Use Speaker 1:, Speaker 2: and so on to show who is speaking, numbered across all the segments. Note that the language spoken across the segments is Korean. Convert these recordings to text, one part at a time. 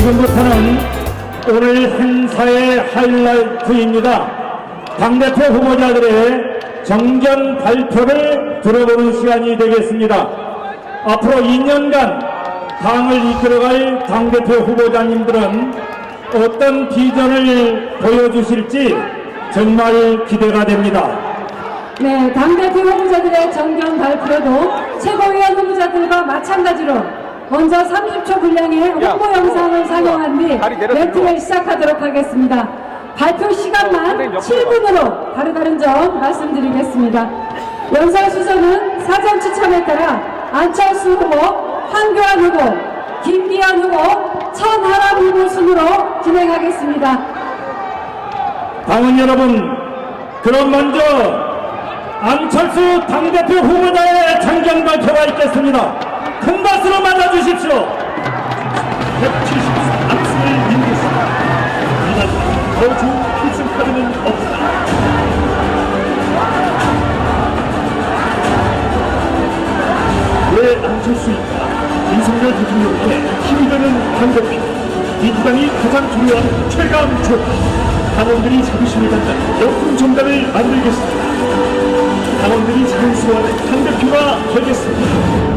Speaker 1: 지금부터는 오늘 행사의 하이라이트입니다. 당대표 후보자들의 정견 발표를 들어보는 시간이 되겠습니다. 앞으로 2년간 당을 이끌어갈 당대표 후보자님들은 어떤 비전을 보여주실지 정말 기대가 됩니다.
Speaker 2: 네, 당대표 후보자들의 정견 발표도 최고위원 후보자들과 마찬가지로 먼저 30초 분량의 홍보 영상을 상영한 뒤 멘트를 시작하도록 하겠습니다. 발표 시간만 7분으로 다른 점 말씀드리겠습니다. 연설 순서는 사전 추첨에 따라 안철수 후보, 황교안 후보, 김기현 후보, 천하람 후보 순으로 진행하겠습니다.
Speaker 1: 당원 여러분, 그럼 먼저 안철수 당대표 후보자의 정견 발표가 있겠습니다. 큰 박수로 맞아주십시오. 174 안승을 인도했습니다. 이날 더 좋은 필승 카드는 없다. 왜 안철수입니까? 윤석열 대통령께 힘이 되는 당대표, 민주당이 가장 중요한 최강 조건, 당원들이 자부심을 갖는 역풍 정당을 만들겠습니다. 당원들이 장수하는 당대표가 되겠습니다.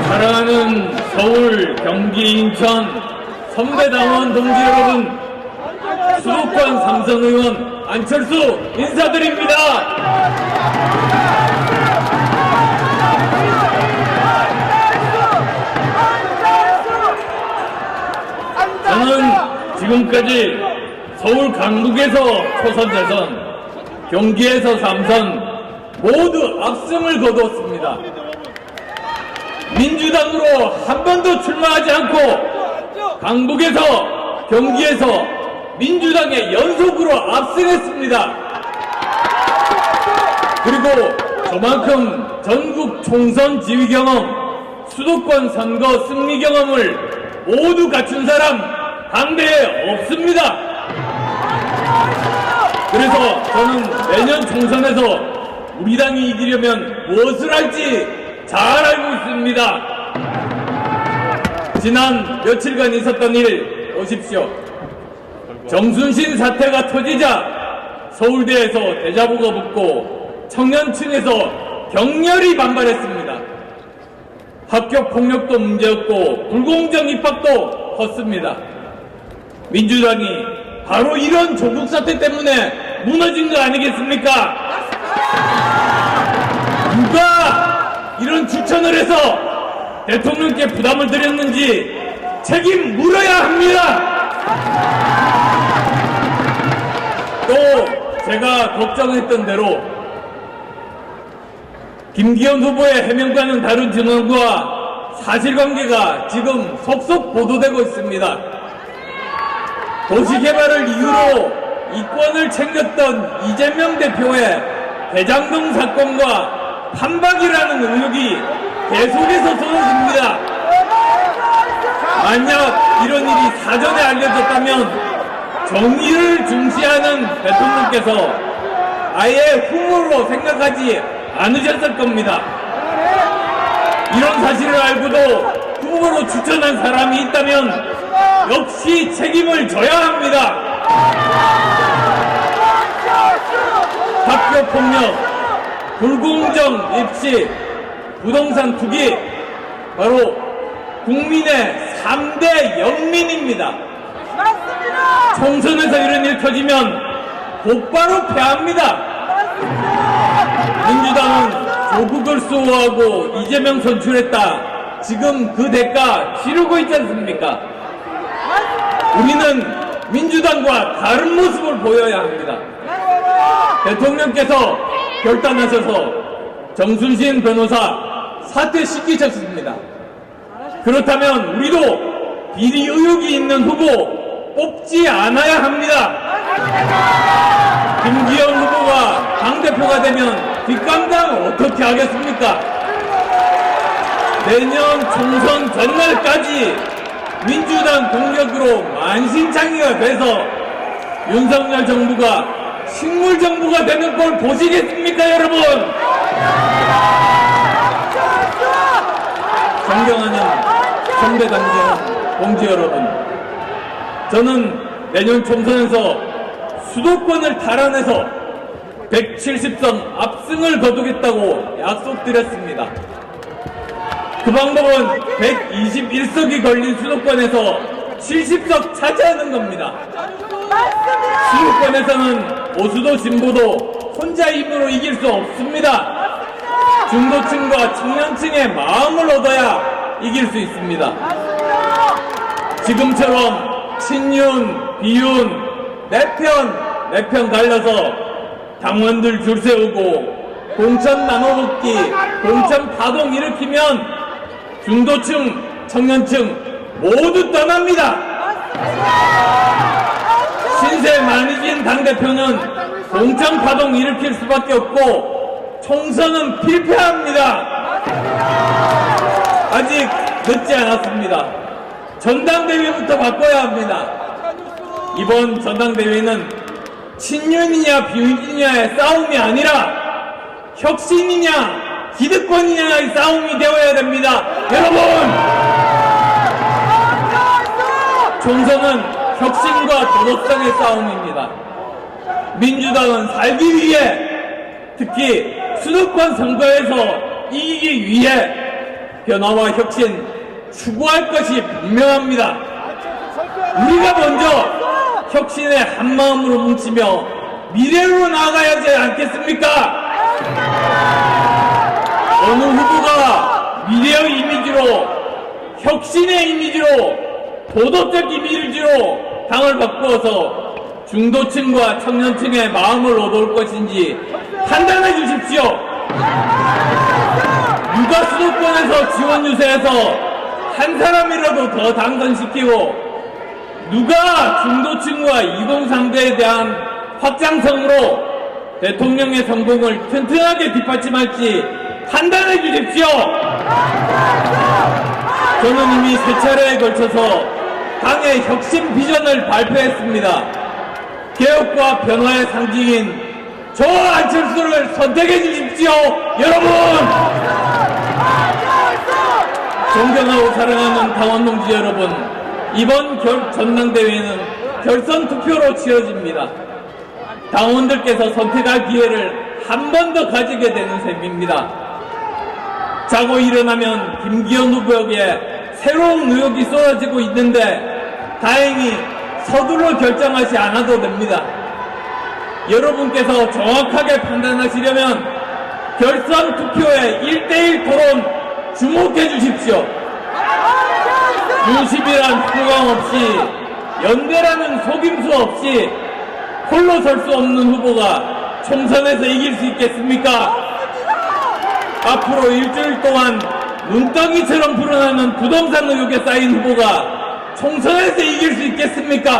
Speaker 3: 사랑하는 서울, 경기, 인천 선배당원 동지 여러분, 수도권 삼선 의원 안철수 인사드립니다. 저는 지금까지 서울 강북에서 초선 재선, 경기에서 3선 모두 압승을 거두었습니다. 민주당으로 한 번도 출마하지 않고 강북에서 경기에서 민주당의 연속으로 압승했습니다. 그리고 저만큼 전국 총선 지휘 경험, 수도권 선거 승리 경험을 모두 갖춘 사람 당대에 없습니다. 그래서 저는 내년 총선에서 우리 당이 이기려면 무엇을 할지 잘 알고 있습니다. 지난 며칠간 있었던 일 보십시오. 정순신 사태가 터지자 서울대에서 대자보가 붙고 청년층에서 격렬히 반발했습니다. 학교 폭력도 문제였고 불공정 입학도 컸습니다. 민주당이 바로 이런 조국 사태 때문에 무너진 거 아니겠습니까? 누가 이런 추천을 해서 대통령께 부담을 드렸는지 책임 물어야 합니다. 또 제가 걱정했던 대로 김기현 후보의 해명과는 다른 증언과 사실관계가 지금 속속 보도되고 있습니다. 도시개발을 이유로 이권을 챙겼던 이재명 대표의 대장동 사건과 판박이라는 의혹이 계속해서 쏟아집니다. 만약 이런 일이 사전에 알려졌다면 정의를 중시하는 대통령께서 아예 흠으로 생각하지 않으셨을 겁니다. 이런 사실을 알고도 후보로 추천한 사람이 있다면 역시 책임을 져야 합니다. 학교 폭력, 불공정 입시, 부동산 투기, 바로 국민의 3대 영민입니다. 맞습니다. 총선에서 이런 일 터지면 곧바로 패합니다. 민주당은 조국을 수호하고 이재명 선출했다. 지금 그 대가 치르고 있지 않습니까? 우리는 민주당과 다른 모습을 보여야 합니다. 대통령께서 결단하셔서 정순신 변호사 사퇴시키셨습니다. 그렇다면 우리도 비리 의혹이 있는 후보 뽑지 않아야 합니다. 김기현 후보가 당대표가 되면 뒷감당을 어떻게 하겠습니까? 내년 총선 전날까지 민주당 공격으로 만신창이가 돼서 윤석열 정부가 식물정부가 되는 걸 보시겠습니까, 여러분? 존경하는 선배당정 동지 여러분, 저는 내년 총선에서 수도권을 탈환해서 170석 압승을 거두겠다고 약속드렸습니다. 그 방법은 121석이 걸린 수도권에서 70석 차지하는 겁니다. 수도권에서는 보수도 진보도 혼자 힘으로 이길 수 없습니다. 중도층과 청년층의 마음을 얻어야 이길 수 있습니다. 지금처럼 친윤, 비윤, 내 편 갈라서 당원들 줄 세우고 공천 나눠먹기, 공천 파동 일으키면 중도층, 청년층 모두 떠납니다. 신세 많이 진 당대표는 공천 파동 일으킬 수밖에 없고 총선은 필패합니다. 아직 늦지 않았습니다. 전당대회부터 바꿔야 합니다. 이번 전당대회는 친윤이냐 비윤이냐의 싸움이 아니라 혁신이냐 기득권이냐의 싸움이 되어야 됩니다. 여러분, 총선은 혁신과 도덕성의 싸움입니다. 민주당은 살기 위해, 특히 수도권 선거에서 이기기 위해 변화와 혁신 추구할 것이 분명합니다. 우리가 먼저 혁신의 한마음으로 뭉치며 미래로 나아가야지 않겠습니까? 어느 후보가 미래의 이미지로, 혁신의 이미지로, 도덕적 이미지로 당을 바꾸어서 중도층과 청년층의 마음을 얻어올 것인지 판단해 주십시오. 누가 수도권에서 지원 유세해서 한 사람이라도 더 당선시키고 누가 중도층과 2030대에 대한 확장성으로 대통령의 성공을 튼튼하게 뒷받침할지 판단해 주십시오. 저는 이미 세 차례에 걸쳐서 당의 혁신 비전을 발표했습니다. 개혁과 변화의 상징인 저와 안철수를 선택해 주십시오. 여러분! 존경하고 사랑하는 당원 동지 여러분, 이번 전당대회는 결선 투표로 치러집니다. 당원들께서 선택할 기회를 한 번 더 가지게 되는 셈입니다. 자고 일어나면 김기현 후보에게 새로운 의혹이 쏟아지고 있는데 다행히 서둘러 결정하지 않아도 됩니다. 여러분께서 정확하게 판단하시려면 결선 투표의 1대1 토론 주목해 주십시오. 유심이란 후광 없이, 연대라는 속임수 없이 홀로 설 수 없는 후보가 총선에서 이길 수 있겠습니까? 앞으로 일주일 동안 눈덩이처럼 불어나는 부동산 의혹에 쌓인 후보가 총선에서 이길 수 있겠습니까?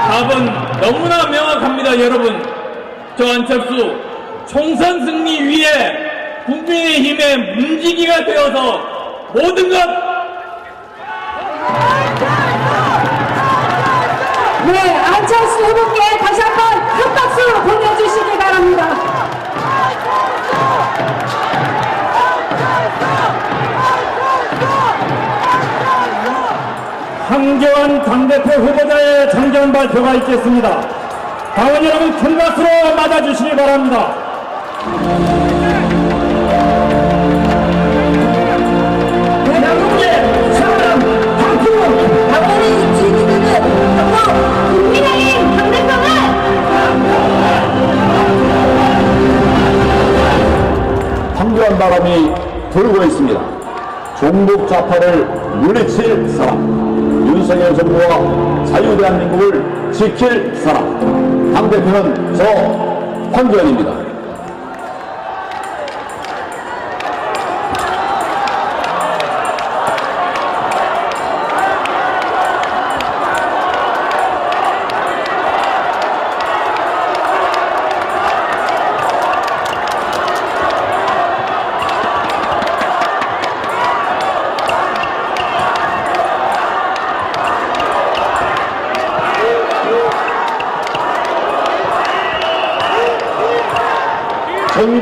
Speaker 3: 답은 너무나 명확합니다, 여러분. 저 안철수 총선 승리 위해 국민의힘의 문지기가 되어서 모든 것
Speaker 2: 네, 안철수 후보께 다시 한번 큰 박수 보내주시기 바랍니다.
Speaker 1: 한교안 당대표 후보자의 정견 발표가 있겠습니다. 당원 여러분 큰 박수로 맞아주시기 바랍니다. 대한민국의 사람 당표
Speaker 2: 당원이 지지되는 정부 국민의힘 당대표는
Speaker 4: 황교안 바람이 불고 있습니다. 종북 좌파를 물리칠 사람, 윤석열 정부와 자유대한민국을 지킬 사람, 당대표는 저 황교안입니다.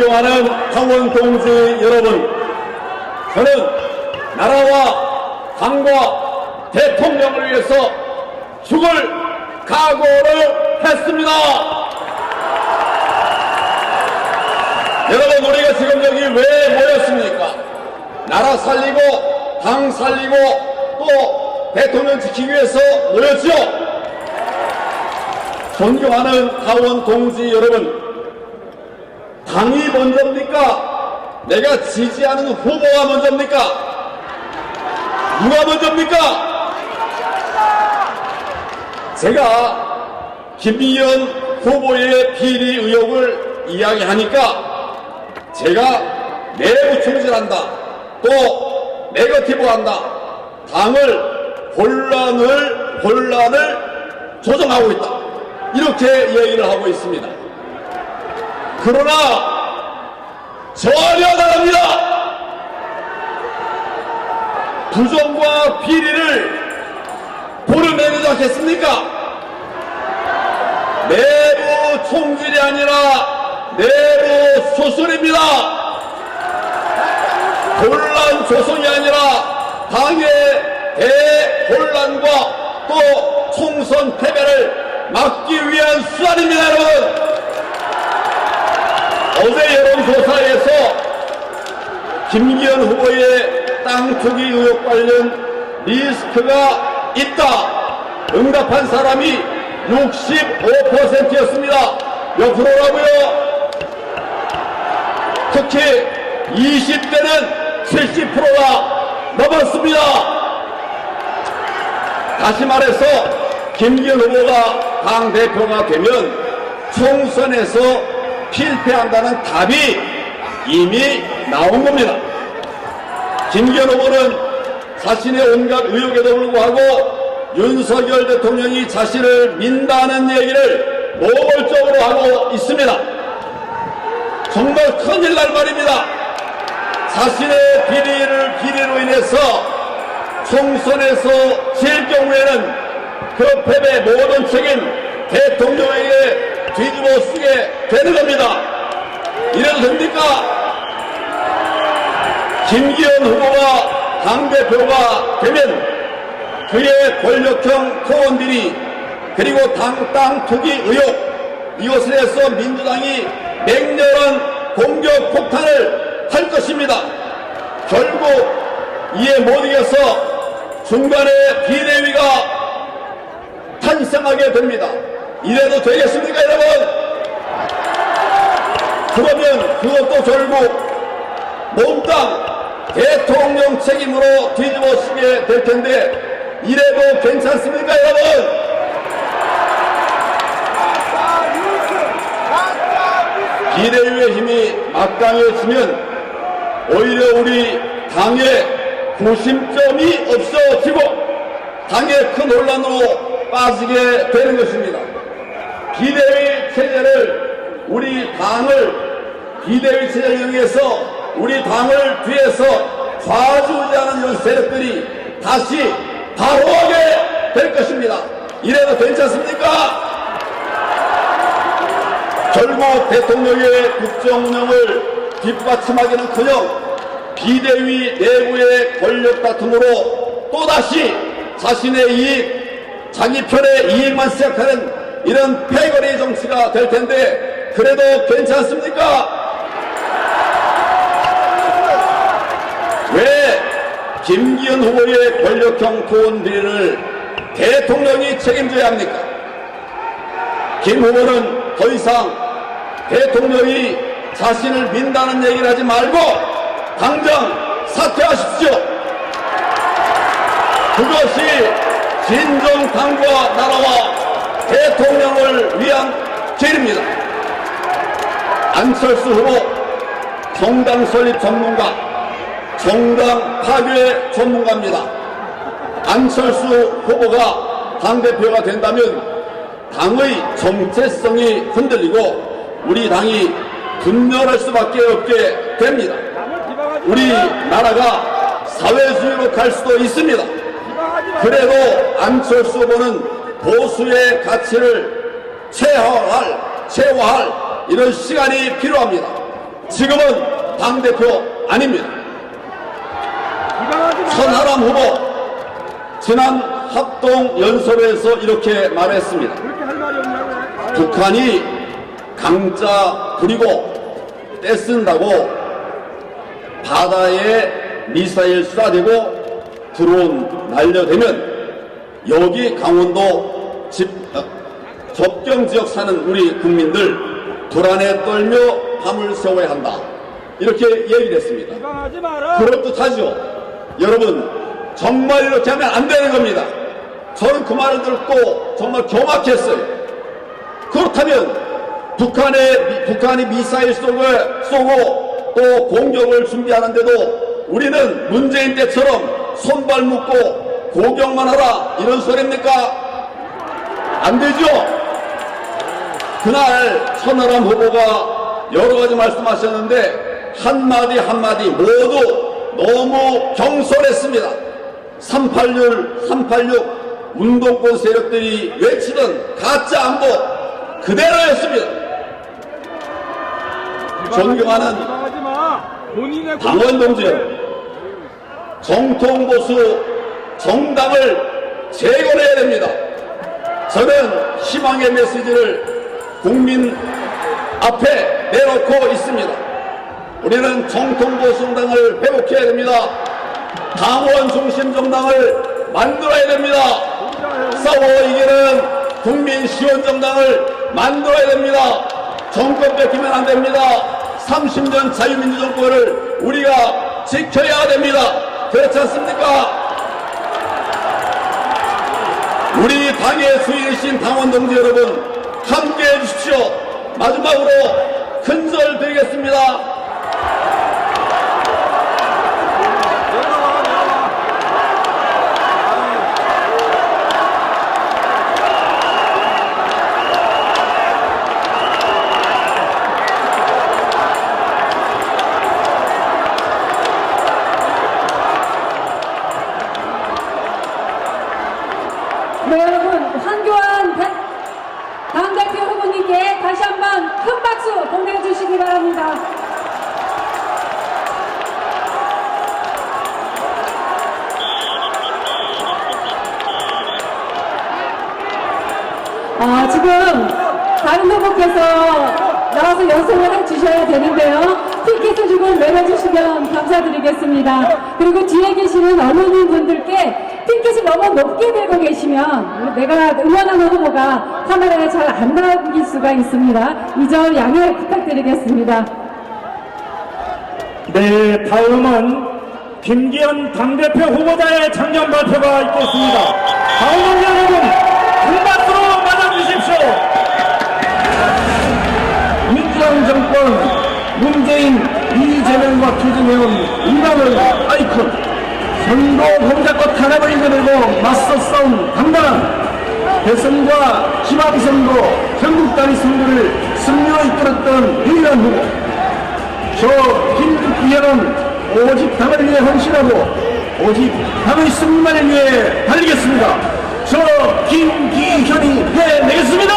Speaker 4: 존경하는 당원 동지 여러분, 저는 나라와 당과 대통령을 위해서 죽을 각오를 했습니다. 여러분, 우리가 지금 여기 왜 모였습니까? 나라 살리고 당 살리고 또 대통령 지키기 위해서 모였죠. 존경하는 당원 동지 여러분, 당이 먼저입니까? 내가 지지하는 후보가 먼저입니까? 누가 먼저입니까? 제가 김의원 후보의 비리 의혹을 이야기하니까 제가 내부 총질한다, 또 네거티브한다, 당을 혼란을 조정하고 있다, 이렇게 얘기를 하고 있습니다. 그러나 전혀 다릅니다. 부정과 비리를 보려내지 않겠습니까? 내부 총질이 아니라 내부 수술입니다. 혼란 조성이 아니라 당의 대혼란과 또 총선 패배를 막기 위한 수단입니다, 여러분. 어제 여론조사에서 김기현 후보의 땅 투기 의혹 관련 리스크가 있다 응답한 사람이 65%였습니다. 몇 프로라고요? 특히 20대는 70%가 넘었습니다. 다시 말해서 김기현 후보가 당대표가 되면 총선에서 필패한다는 답이 이미 나온 겁니다. 김기현 후보는 자신의 온갖 의혹에도 불구하고 윤석열 대통령이 자신을 민다는 얘기를 노골적으로 하고 있습니다. 정말 큰일 날 말입니다. 자신의 비리로 인해서 총선에서 질 경우에는 그 패배 모든 책임 대통령에게 뒤집어 쓰게 되는 겁니다. 이래도 됩니까? 김기현 후보가 당대표가 되면 그의 권력형 토원들이 그리고 땅 투기 의혹, 이것에 대해서 민주당이 맹렬한 공격 폭탄을 할 것입니다. 결국 이에 못 이겨서 중간에 비대위가 탄생하게 됩니다. 이래도 되겠습니까, 여러분? 그러면 그것도 결국 몽땅 대통령 책임으로 뒤집어 쓰게 될 텐데 이래도 괜찮습니까, 여러분? 비대위의 힘이 막강해지면 오히려 우리 당의 구심점이 없어지고 당의 큰 혼란으로 빠지게 되는 것입니다. 비대위 체제를 우리 당을 비대위 체제를 이용해서 우리 당을 뒤에서 좌지우지하는 이런 세력들이 다시 바로하게 될 것입니다. 이래도 괜찮습니까? 결국 대통령의 국정운영을 뒷받침하기는커녕 비대위 내부의 권력 다툼으로 또다시 자신의 이익, 자기 편의 이익만 생각하는 이런 패거리 정치가 될 텐데 그래도 괜찮습니까? 왜 김기현 후보의 권력형 토원 비리를 대통령이 책임져야 합니까? 김 후보는 더 이상 대통령이 자신을 민다는 얘기를 하지 말고 당장 사퇴하십시오. 그것이 진정 당과 나라와 대통령을 위한 길입니다. 안철수 후보 정당 설립 전문가, 정당 파괴 전문가입니다. 안철수 후보가 당대표가 된다면 당의 정체성이 흔들리고 우리 당이 분열할 수밖에 없게 됩니다. 우리 나라가 사회주의로 갈 수도 있습니다. 그래도 안철수 후보는 보수의 가치를 체화할 이런 시간이 필요합니다. 지금은 당대표 아닙니다. 천하람 후보 지난 합동연설에서 이렇게 말했습니다. 북한이 강자 부리고 떼쓴다고 바다에 미사일 쏴대고 드론 날려대면 여기 강원도 접경지역 사는 우리 국민들 불안에 떨며 밤을 새워야 한다. 이렇게 얘기를 했습니다. 그럴듯하죠. 여러분, 정말 이렇게 하면 안 되는 겁니다. 저는 그 말을 듣고 정말 경악했어요. 그렇다면 북한이 미사일 쏘고 또 공격을 준비하는데도 우리는 문재인 때처럼 손발 묶고 공격만 하라 이런 소리입니까? 안 되죠. 그날 천하람 후보가 여러 가지 말씀하셨는데 한마디 한마디 모두 너무 경솔했습니다. 386 운동권 세력들이 외치던 가짜 안보 그대로였습니다. 존경하는 당원 동지 여러분, 정통보수 정당을 재건해야 됩니다. 저는 희망의 메시지를 국민 앞에 내놓고 있습니다. 우리는 정통보수 정당을 회복해야 됩니다. 당원 중심 정당을 만들어야 됩니다. 싸워 이기는 국민 시원 정당을 만들어야 됩니다. 정권 뺏기면 안 됩니다. 30년 자유민주 정권을 우리가 지켜야 됩니다. 그렇지 않습니까? 우리 당의 주인이신 당원 동지 여러분, 함께 해주십시오. 마지막으로 큰절 드리겠습니다.
Speaker 2: 네, 여러분, 한교안 당대표 후보님께 다시 한번 큰 박수 보내주시기 바랍니다. 지금 다른 후보께서 나와서 연설을 해주셔야 되는데요. 티켓을 조금 내려주시면 감사드리겠습니다. 그리고 뒤에 계시는 어머님분들께 티켓을 너무 높게 들고 계시면 내가 응원하는 후보가 카메라에 잘 안 담길 수가 있습니다. 이 점 양해 부탁드리겠습니다.
Speaker 1: 네, 다음은 김기현 당대표 후보자의 장년 발표가 있겠습니다. 당원 여러분, 큰 박수로 맞아주십시오.
Speaker 5: 민주당 정권 문재인, 이재명과 투쟁해온 인간의 아이콘, 선거 공작과 탄압을 이겨내고 맞서 싸운 당당한 대선과 지방선거, 전국단위 선거를 승리로 이끌었던 유일한 후보. 저 김기현은 오직 당을 위해 헌신하고 오직 당의 승리만을 위해 달리겠습니다. 저 김기현이 해내겠습니다.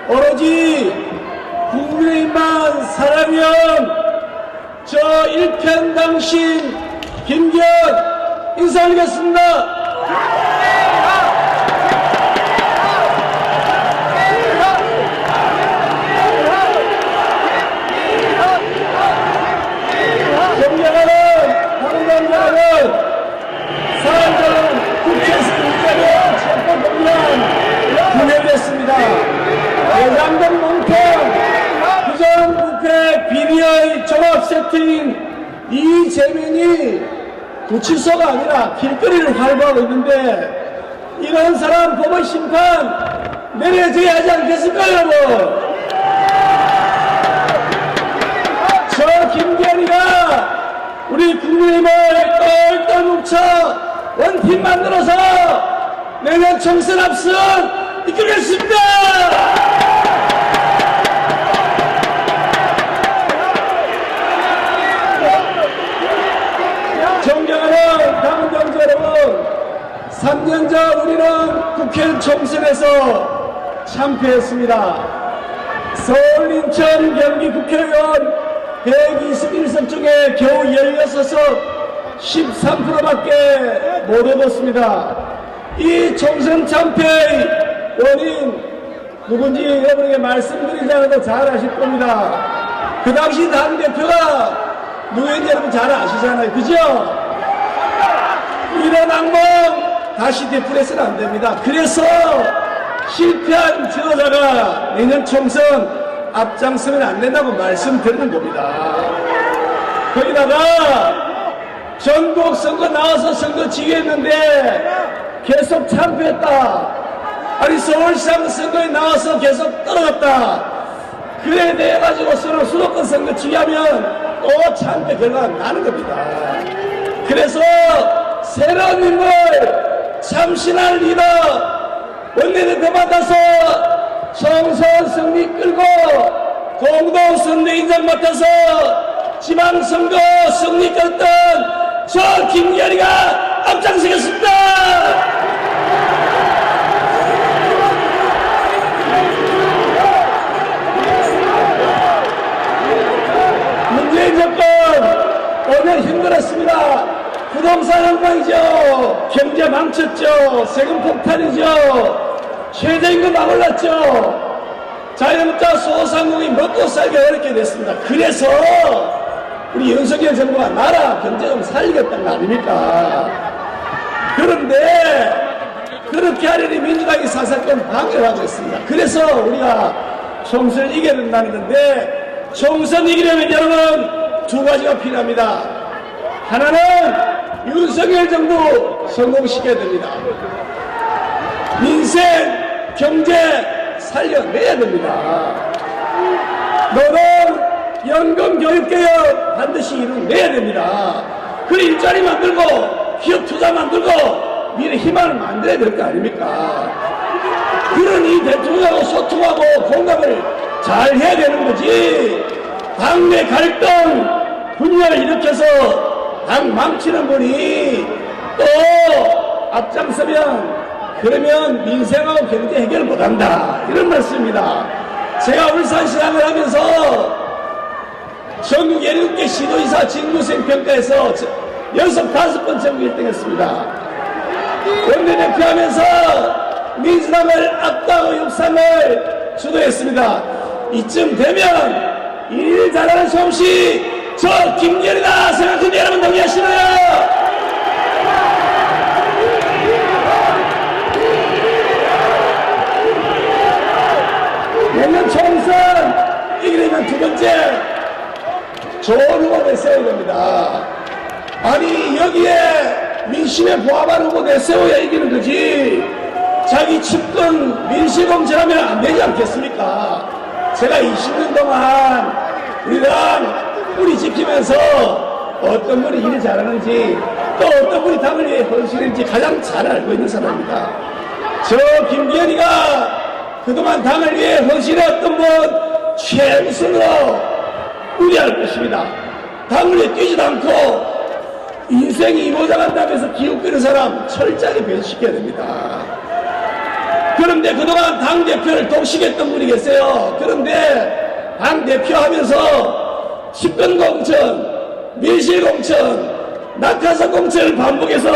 Speaker 6: 오로지 국민의힘만 사랑면 저 일편당신 김기현 인사 올리겠습니다. 존경하는 당원들 여러분, 사랑하는 국회의원들의 정권 공약 구매됐습니다. 양동 논평 부정부패 비리의 종합 세팅 이재명이 구치소가 아니라 길거리를 활보하고 있는데 이런 사람 법의 심판 내려져야 하지 않겠습니까 여러분? 저 김기현이 김기현이가 우리 국민의힘을 똘똘 뭉쳐 원팀 만들어서 내년 총선 앞선 이끌겠습니다. 존경하는 당원정 여러분, 3년 전 우리는 국회 총선에서 참패했습니다. 서울, 인천, 경기 국회의원 121석 중에 겨우 16석 13%밖에 못 얻었습니다. 이 총선 참패의 원인 누군지 여러분에게 말씀드리지 않아도 잘 아실 겁니다. 그 당시 당대표가 누구인지 여러분 잘 아시잖아요. 그죠? 이런 악몽 다시 되풀이해서는 안 됩니다. 그래서 실패한 지도자가 내년 총선 앞장서면 안 된다고 말씀드리는 겁니다. 거기다가 전국 선거 나와서 선거 지휘했는데 계속 참패했다. 아니 서울시장 선거에 나와서 계속 떨어졌다. 그에 대해 가지고서는 수도권 선거 지휘하면 또 참패 결과가 나는 겁니다. 그래서 새로운 인물, 참신한 리더, 원내대표 맡아서 총선 승리 끌고 공동선대 인장 맡아서 지방선거 승리 끌었던 저 김기현이가 앞장서겠습니다. 문재인 정권 오늘 힘들었습니다. 부동산 엉망이죠. 경제 망쳤죠. 세금 폭탄이죠. 최저임금 막 올랐죠. 자영업자 소상공인이 먹고 살기 어렵게 됐습니다. 그래서 우리 윤석열 정부가 나라 경제 좀 살리겠다는 거 아닙니까? 그런데 그렇게 하려니 민주당이 사사건 방해를 하고 있습니다. 그래서 우리가 총선을 이겨야 된다는 건데 총선 이기려면 여러분 두 가지가 필요합니다. 하나는 윤석열 정부 성공시켜야 됩니다. 민생, 경제 살려내야 됩니다. 노동, 연금, 교육개혁 반드시 이루어내야 됩니다. 그 일자리 만들고 기업 투자 만들고 미래 희망을 만들어야 될 거 아닙니까? 그런 이 대통령하고 소통하고 공감을 잘 해야 되는 거지. 당내 갈등, 분열을 일으켜서 당 망치는 분이 또 앞장서면 그러면 민생하고 경제 해결을 못한다. 이런 말씀입니다. 제가 울산시장을 하면서 전국 17개 시도지사 직무수행 평가에서 연속 5번 전국 1등 했습니다. 원내대표 하면서 민주당을 압도하고 육상을 주도했습니다. 이쯤 되면 일 잘하는 솜씨 저 김기현이다 생각하는데 여러분 동의하시나요? 내년 총선 이기려면 두 번째 좋은 후보 내세워야 됩니다. 아니 여기에 민심에 부합하는 후보 내세워야 이기는 거지 자기 측근 민심공천하면 안 되지 않겠습니까? 제가 20년 동안 우리랑 뿌리 지키면서 어떤 분이 일을 잘하는지 또 어떤 분이 당을 위해 헌신했는지 가장 잘 알고 있는 사람입니다. 저 김기현이가 그동안 당을 위해 헌신했던 분 최우선으로 우려할 것입니다. 당을 위해 뛰지도 않고 인생이 이모작한다면서 기웃거리는 사람 철저하게 배제시켜야 됩니다. 그런데 그동안 당대표를 독식했던 분이 계세요. 그런데 당대표 하면서 집권공천, 밀실공천, 낙하산 공천을 반복해서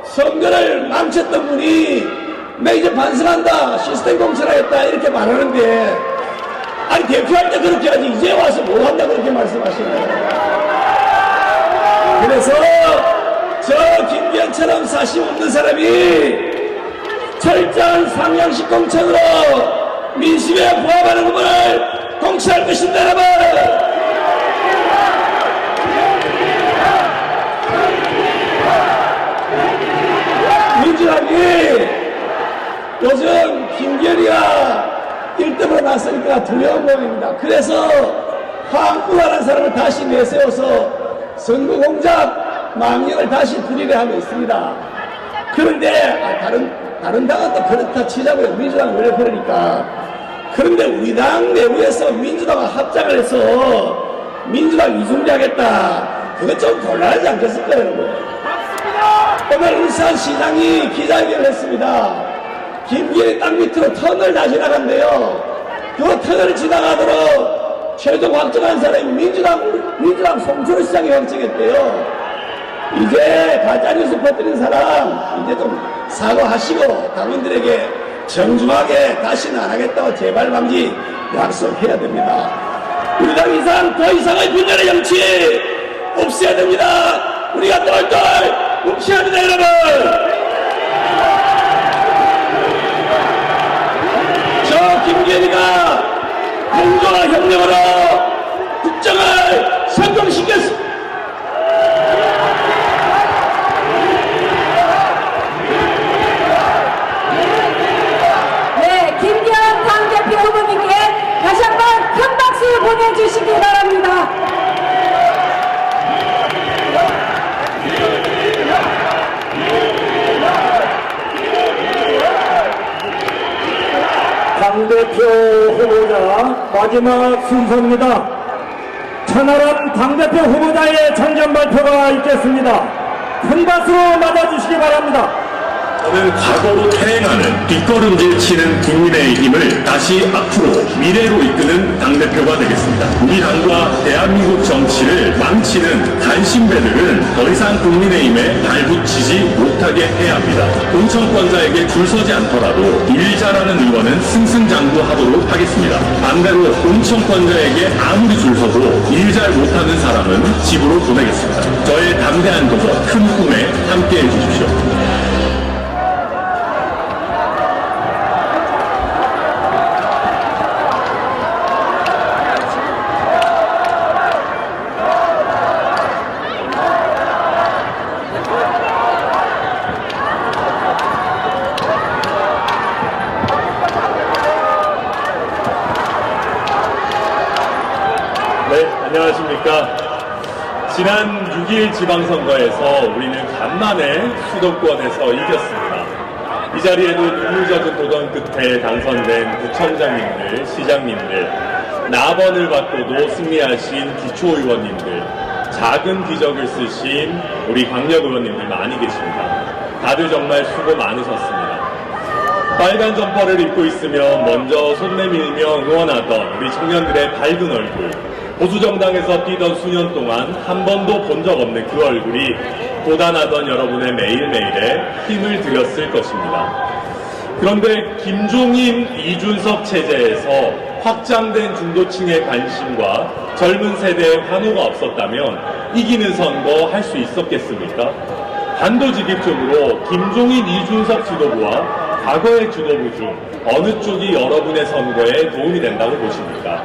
Speaker 6: 선거를 망쳤던 분이 나 이제 반성한다, 시스템 공천하겠다 이렇게 말하는데 아니 대표할 때 그렇게 하지 이제 와서 못한다 그렇게 말씀하시네요. 그래서 저 김기현처럼 사심 없는 사람이 철저한 상향식 공천으로 민심에 부합하는 부분을 공천할 것입니다. 여러분 민주당이 요즘 김기현이가 1등으로 나서니까 두려운 모양입니다. 그래서 황구라는 사람을 다시 내세워서 선거 공작 망령을 다시 부리려 하고 있습니다. 그런데 다른 당은 또 그렇다 치자고요. 민주당은 원래 그러니까. 그런데 우리 당 내부에서 민주당과 합작을 해서 민주당 이중대하겠다. 그거 좀 곤란하지 않겠습니까, 여러분? 오늘 울산시장이 기자회견을 했습니다. 김기현이 땅 밑으로 터널 다 지나간대요. 그 터널을 지나가도록 최종 확정한 사람이 민주당 송철 시장이 확정했대요. 이제 가짜뉴스 퍼뜨린 사람 이제 좀 사과하시고 당원들에게 정중하게 다시는 안 하겠다고 제발 방지 약속해야 됩니다. 우리 당 이상 더 이상의 분열의 정치 없애야 됩니다. 우리가 똘똘 뭉쳐야 합니다, 여러분. 저 김기현이가 공정한 혁명으로 국정을 성공시켰습니다.
Speaker 2: 네, 김기현 당대표 후보님께 다시 한번 큰 박수 보내주시기 바랍니다.
Speaker 1: 당대표 후보자 마지막 순서입니다. 천하람 당대표 후보자의 당선 발표가 있겠습니다. 큰 박수로 맞아주시기 바랍니다.
Speaker 7: 저는 과거로 퇴행하는 뒷걸음질 치는 국민의힘을 다시 앞으로 미래로 이끄는 당대표가 되겠습니다. 우리 당과 대한민국 정치를 망치는 간신배들은 더 이상 국민의힘에 발붙이지 못하게 해야 합니다. 공천권자에게 줄 서지 않더라도 일 잘하는 의원은 승승장구하도록 하겠습니다. 반대로 공천권자에게 아무리 줄 서도 일 잘 못하는 사람은 집으로 보내겠습니다. 저의 담대한 도전, 큰 꿈에 함께해 주십시오.
Speaker 3: 네, 안녕하십니까. 지난 6.1 지방선거에서 우리는 간만에 수도권에서 이겼습니다. 이 자리에도 눈물젖은 도전 끝에 당선된 구청장님들, 시장님들, 낙원을 받고도 승리하신 기초의원님들, 작은 기적을 쓰신 우리 강력의원님들 많이 계십니다. 다들 정말 수고 많으셨습니다. 빨간 점퍼를 입고 있으면 먼저 손 내밀며 응원하던 우리 청년들의 밝은 얼굴, 보수정당에서 뛰던 수년 동안 한 번도 본 적 없는 그 얼굴이 고단하던 여러분의 매일매일에 힘을 드렸을 것입니다. 그런데 김종인, 이준석 체제에서 확장된 중도층의 관심과 젊은 세대의 환호가 없었다면 이기는 선거 할 수 있었겠습니까? 단도직입적으로 김종인, 이준석 지도부와 과거의 지도부 중 어느 쪽이 여러분의 선거에 도움이 된다고 보십니까?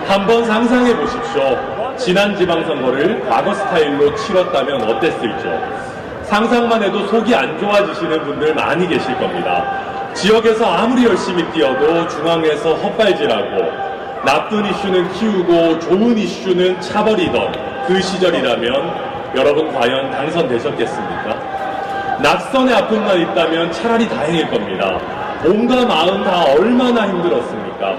Speaker 3: 한번 상상해 보십시오. 지난 지방선거를 과거 스타일로 치렀다면 어땠을죠? 상상만 해도 속이 안 좋아지시는 분들 많이 계실 겁니다. 지역에서 아무리 열심히 뛰어도 중앙에서 헛발질하고 나쁜 이슈는 키우고 좋은 이슈는 차버리던 그 시절이라면 여러분 과연 당선되셨겠습니까? 낙선의 아픔만 있다면 차라리 다행일 겁니다. 몸과 마음 다 얼마나 힘들었습니까?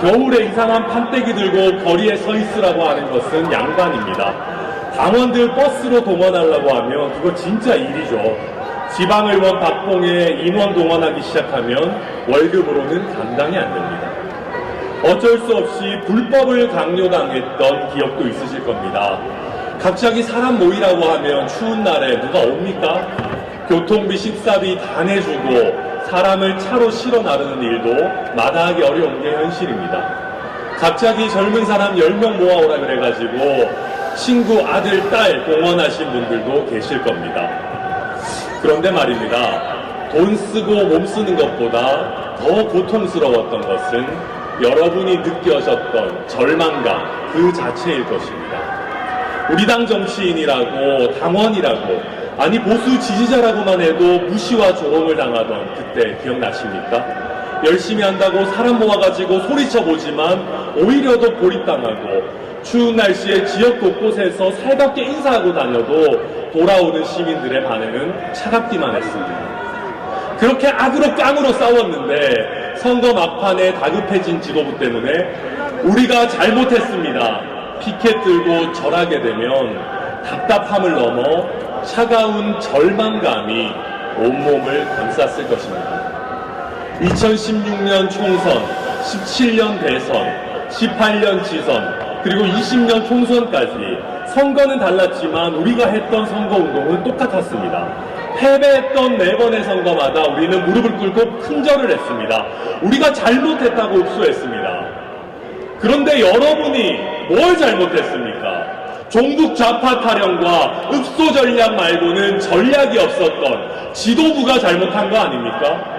Speaker 3: 겨울에 이상한 판때기 들고 거리에 서 있으라고 하는 것은 양반입니다. 당원들 버스로 동원하려고 하면 그거 진짜 일이죠. 지방의원 박봉에 인원 동원하기 시작하면 월급으로는 감당이 안 됩니다. 어쩔 수 없이 불법을 강요당했던 기억도 있으실 겁니다. 갑자기 사람 모이라고 하면 추운 날에 누가 옵니까? 교통비, 식사비 다 내주고 사람을 차로 실어 나르는 일도 마다하기 어려운 게 현실입니다. 갑자기 젊은 사람 10명 모아오라 그래가지고 친구, 아들, 딸 동원하신 분들도 계실 겁니다. 그런데 말입니다. 돈 쓰고 몸 쓰는 것보다 더 고통스러웠던 것은 여러분이 느껴졌던 절망감 그 자체일 것입니다. 우리 당 정치인이라고 당원이라고 아니 보수 지지자라고만 해도 무시와 조롱을 당하던 그때 기억나십니까? 열심히 한다고 사람 모아가지고 소리쳐 보지만 오히려 더 고립당하고 추운 날씨에 지역 곳곳에서 살갑게 인사하고 다녀도 돌아오는 시민들의 반응은 차갑기만 했습니다. 그렇게 악으로 깡으로 싸웠는데 선거 막판에 다급해진 지도부 때문에 우리가 잘못했습니다. 피켓 들고 절하게 되면 답답함을 넘어 차가운 절망감이 온몸을 감쌌을 것입니다. 2016년 총선, 17년 대선, 18년 지선, 그리고 20년 총선까지 선거는 달랐지만 우리가 했던 선거운동은 똑같았습니다. 패배했던 4번의 선거마다 우리는 무릎을 꿇고 큰절을 했습니다. 우리가 잘못했다고 읍소했습니다. 그런데 여러분이 뭘 잘못했습니까? 종북 좌파 타령과 읍소 전략 말고는 전략이 없었던 지도부가 잘못한 거 아닙니까?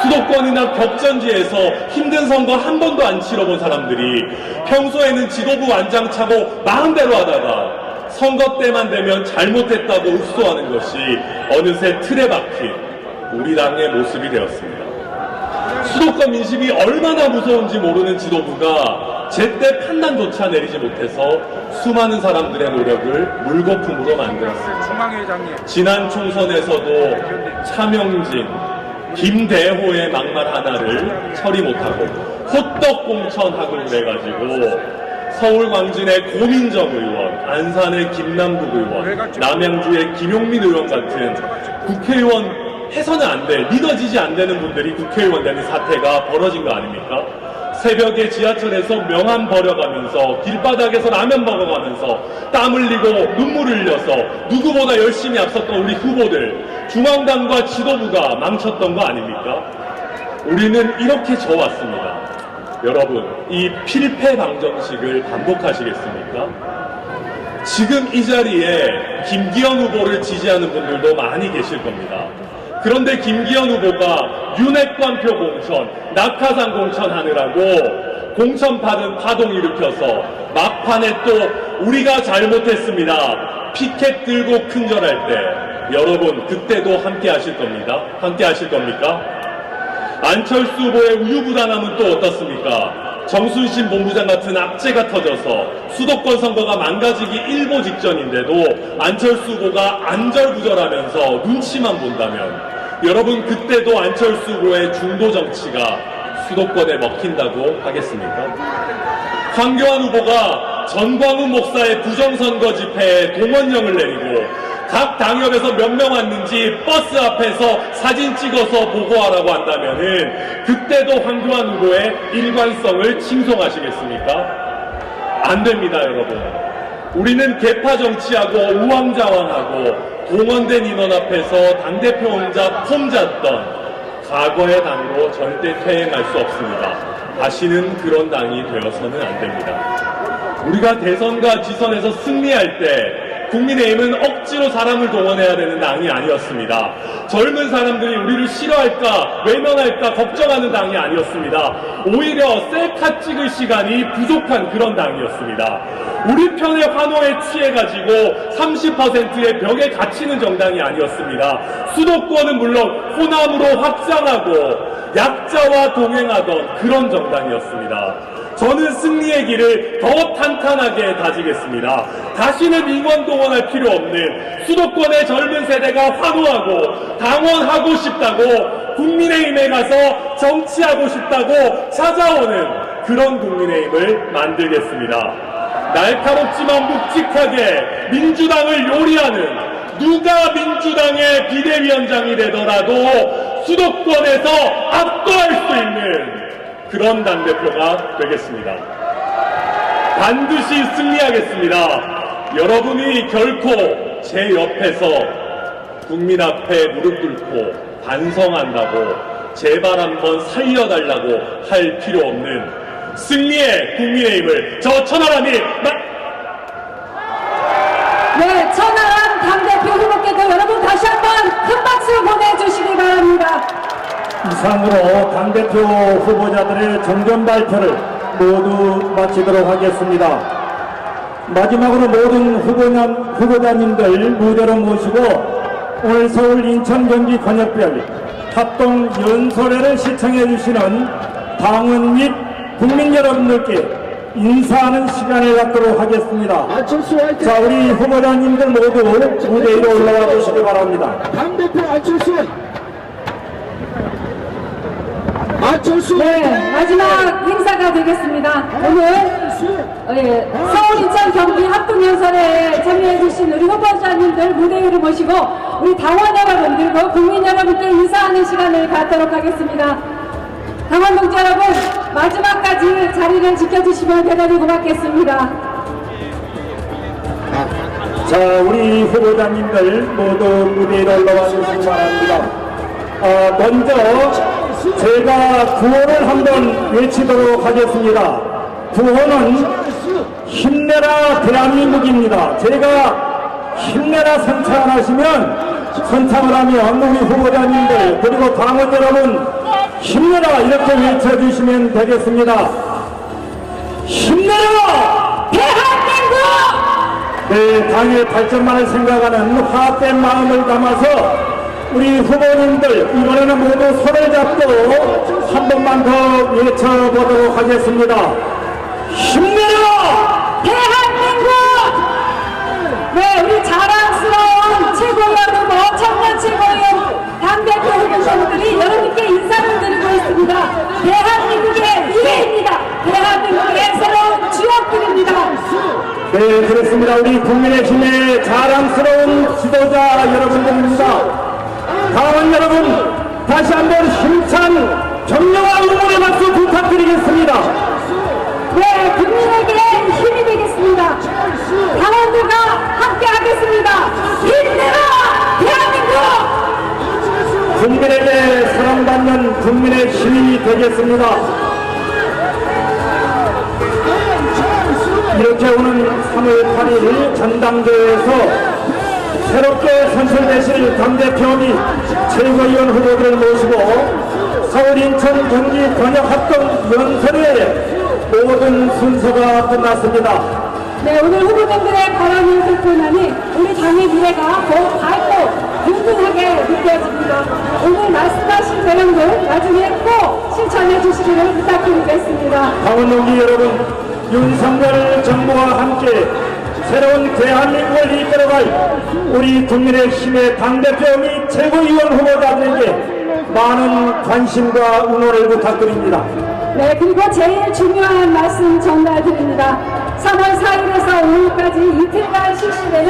Speaker 3: 수도권이나 격전지에서 힘든 선거 한 번도 안 치러본 사람들이 평소에는 지도부 완장차고 마음대로 하다가 선거 때만 되면 잘못했다고 읍소하는 것이 어느새 틀에 박힌 우리 당의 모습이 되었습니다. 수도권 민심이 얼마나 무서운지 모르는 지도부가 제때 판단조차 내리지 못해서 수많은 사람들의 노력을 물거품으로 만들었습니다. 지난 총선에서도 차명진, 김대호의 막말 하나를 처리 못하고 호떡 공천하고 그래가지고 서울 광진의 고민정 의원, 안산의 김남국 의원, 남양주의 김용민 의원 같은 국회의원 해서는 안 돼, 믿어지지 안 되는 분들이 국회의원 되는 사태가 벌어진 거 아닙니까? 새벽에 지하철에서 명함 버려가면서 길바닥에서 라면 먹어가면서 땀 흘리고 눈물 흘려서 누구보다 열심히 앞섰던 우리 후보들, 중앙당과 지도부가 망쳤던 거 아닙니까? 우리는 이렇게 져왔습니다. 여러분, 이 필패 방정식을 반복하시겠습니까? 지금 이 자리에 김기현 후보를 지지하는 분들도 많이 계실 겁니다. 그런데 김기현 후보가 윤핵관표 공천, 낙하산 공천 하느라고 공천 받은 파동 일으켜서 막판에 또 우리가 잘못했습니다. 피켓 들고 큰절할 때 여러분 그때도 함께 하실 겁니다. 함께 하실 겁니까? 안철수 후보의 우유부단함은 또 어떻습니까? 정순신 본부장 같은 악재가 터져서 수도권 선거가 망가지기 일보 직전인데도 안철수 후보가 안절부절하면서 눈치만 본다면 여러분 그때도 안철수 후보의 중도 정치가 수도권에 먹힌다고 하겠습니까? 황교안 후보가 전광훈 목사의 부정선거 집회에 동원령을 내리고 각 당협에서 몇 명 왔는지 버스 앞에서 사진 찍어서 보고하라고 한다면은 그때도 황교안 후보의 일관성을 칭송하시겠습니까? 안 됩니다, 여러분. 우리는 개파 정치하고 우왕좌왕하고 동원된 인원 앞에서 당대표 혼자 폼 잡던 과거의 당으로 절대 퇴행할 수 없습니다. 다시는 그런 당이 되어서는 안 됩니다. 우리가 대선과 지선에서 승리할 때 국민의힘은 억지로 사람을 동원해야 되는 당이 아니었습니다. 젊은 사람들이 우리를 싫어할까 외면할까 걱정하는 당이 아니었습니다. 오히려 셀카 찍을 시간이 부족한 그런 당이었습니다. 우리 편의 환호에 취해가지고 30%의 벽에 갇히는 정당이 아니었습니다. 수도권은 물론 호남으로 확장하고 약자와 동행하던 그런 정당이었습니다. 저는 승리의 길을 더 탄탄하게 다지겠습니다. 다시는 인원 동원할 필요 없는 수도권의 젊은 세대가 환호하고 당원하고 싶다고 국민의힘에 가서 정치하고 싶다고 찾아오는 그런 국민의힘을 만들겠습니다. 날카롭지만 묵직하게 민주당을 요리하는 누가 민주당의 비대위원장이 되더라도 수도권에서 압도할 수 있는 그런 당대표가 되겠습니다. 반드시 승리하겠습니다. 여러분이 결코 제 옆에서 국민 앞에 무릎 꿇고 반성한다고 제발 한번 살려달라고 할 필요 없는 승리의 국민의힘을 저 천하람이
Speaker 2: 네, 천하람 당대표 후보께도 여러분 다시 한번 큰 박수 보내주시기 바랍니다.
Speaker 1: 이상으로 당대표 후보자들의 정견 발표를 모두 마치도록 하겠습니다. 마지막으로 모든 후보자님들 무대로 모시고 오늘 서울 인천 경기 권역별 합동 연설회를 시청해 주시는 당원 및 국민 여러분들께 인사하는 시간을 갖도록 하겠습니다.
Speaker 5: 안철수 화이팅!
Speaker 1: 자, 우리 후보자님들 모두 무대 위로 올라와 주시기 바랍니다.
Speaker 5: 당대표 안철수! 안철수!
Speaker 2: 네, 마지막 행사가 되겠습니다. 오늘 서울, 인천, 경기 합동연설에 참여해주신 우리 후보자님들 무대 위로 모시고 우리 당원 여러분 그리고 국민 여러분께 인사하는 시간을 갖도록 하겠습니다. 당원 동지 여러분, 마지막까지 자리를 지켜주시면 대단히 고맙겠습니다.
Speaker 1: 자, 우리 후보자님들 모두 무대 위로 올라와 주시기 바랍니다. 먼저 제가 구호를 한번 외치도록 하겠습니다. 구호는 힘내라 대한민국입니다. 제가 힘내라 선창을 하면 우리 후보자님들 그리고 당원 여러분 힘내라 이렇게 외쳐주시면 되겠습니다. 힘내라
Speaker 2: 대한민국!
Speaker 1: 네, 당의 발전만을 생각하는 화합된 마음을 담아서 우리 후보님들 이번에는 모두 손을 잡고 한 번만 더 외쳐보도록 하겠습니다. 힘내라!
Speaker 2: 대한민국! 네, 우리 자랑스러운 최고위원 후보, 청년 최고위원 당대표 후보님들이 여러분께 인사를 드리고 있습니다. 대한민국의 미래입니다. 대한민국의 새로운 주역들입니다.
Speaker 1: 네, 그렇습니다. 우리 국민의힘의 자랑스러운 지도자 여러분들입니다. 당원 여러분, 다시 한번 힘찬 격려와 응원의 박수 부탁드리겠습니다.
Speaker 2: 네, 국민에게 힘이 되겠습니다. 당원들과 함께 하겠습니다. 힘내라! 대한민국!
Speaker 1: 국민에게 사랑받는 국민의 힘이 되겠습니다. 이렇게 오는 3월 8일 전당대회에서 새롭게 선출되실 당대표 및 최고위원 후보들을 모시고 서울, 인천, 경기 번역합동 연설의 모든 순서가 끝났습니다.
Speaker 2: 네, 오늘 후보님들의 발언을 듣고 나니 우리 당의 미래가 더욱 밝고 든든하게 느껴집니다. 오늘 말씀하신 내용들 나중에 꼭 실천해 주시기를 부탁드리겠습니다.
Speaker 1: 당원 동지 여러분, 윤석열 정부와 함께 새로운 대한민국을 이끌어갈 우리 국민의힘의 당대표 및 최고위원 후보자들에게 많은 관심과 응원을 부탁드립니다.
Speaker 2: 네, 그리고 제일 중요한 말씀 전달드립니다. 3월 4일에서 5일까지 이틀간 실시되는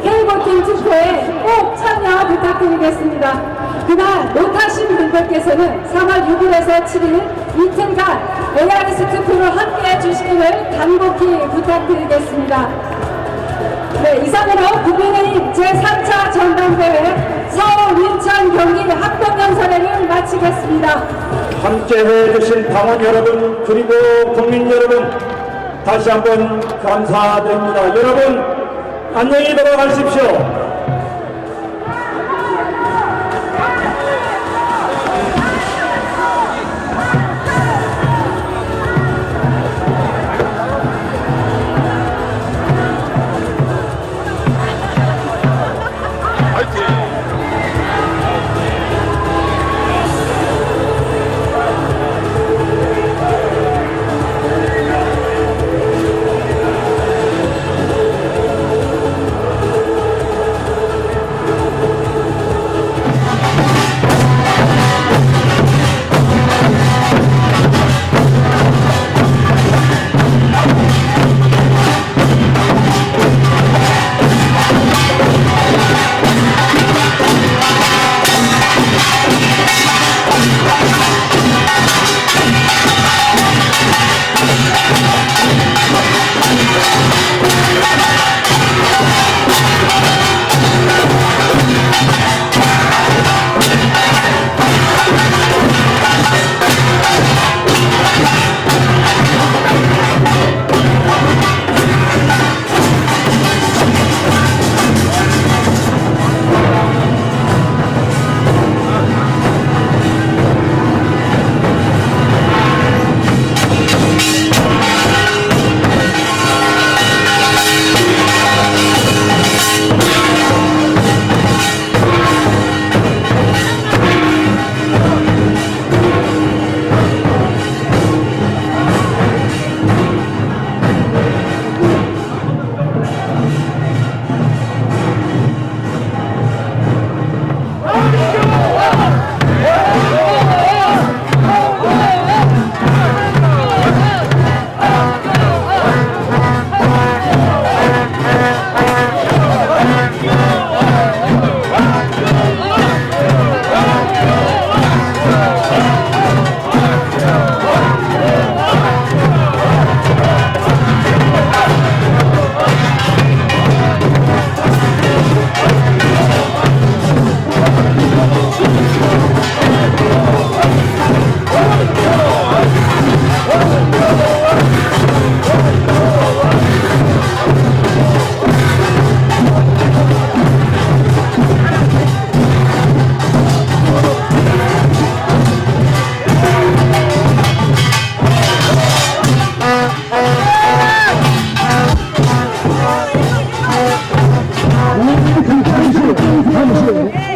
Speaker 2: K보팅 투표에 꼭 참여 부탁드리겠습니다. 그날 못하신 분들께서는 3월 6일에서 7일 이틀간 ARS 투표를 함께 해주시기를 간곡히 부탁드리겠습니다. 네, 이상으로 국민의힘 제3차 전당대회 서울, 인천, 경기 합동연설회를 마치겠습니다.
Speaker 1: 함께 해주신 당원 여러분 그리고 국민 여러분 다시 한번 감사드립니다. 여러분 안녕히 돌아가십시오.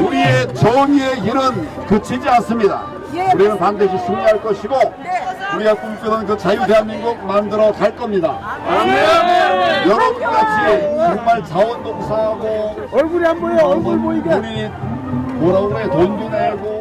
Speaker 8: 우리의 정의의 길은 그치지 않습니다. 우리는 반드시 승리할 것이고 우리가 꿈꾸는 그 자유 대한민국 만들어 갈 겁니다. 여러분같이 정말 자원봉사하고
Speaker 5: 얼굴이 안 보여. 얼굴 보이게.
Speaker 8: 우리 뭐라고 그래, 돈도 내고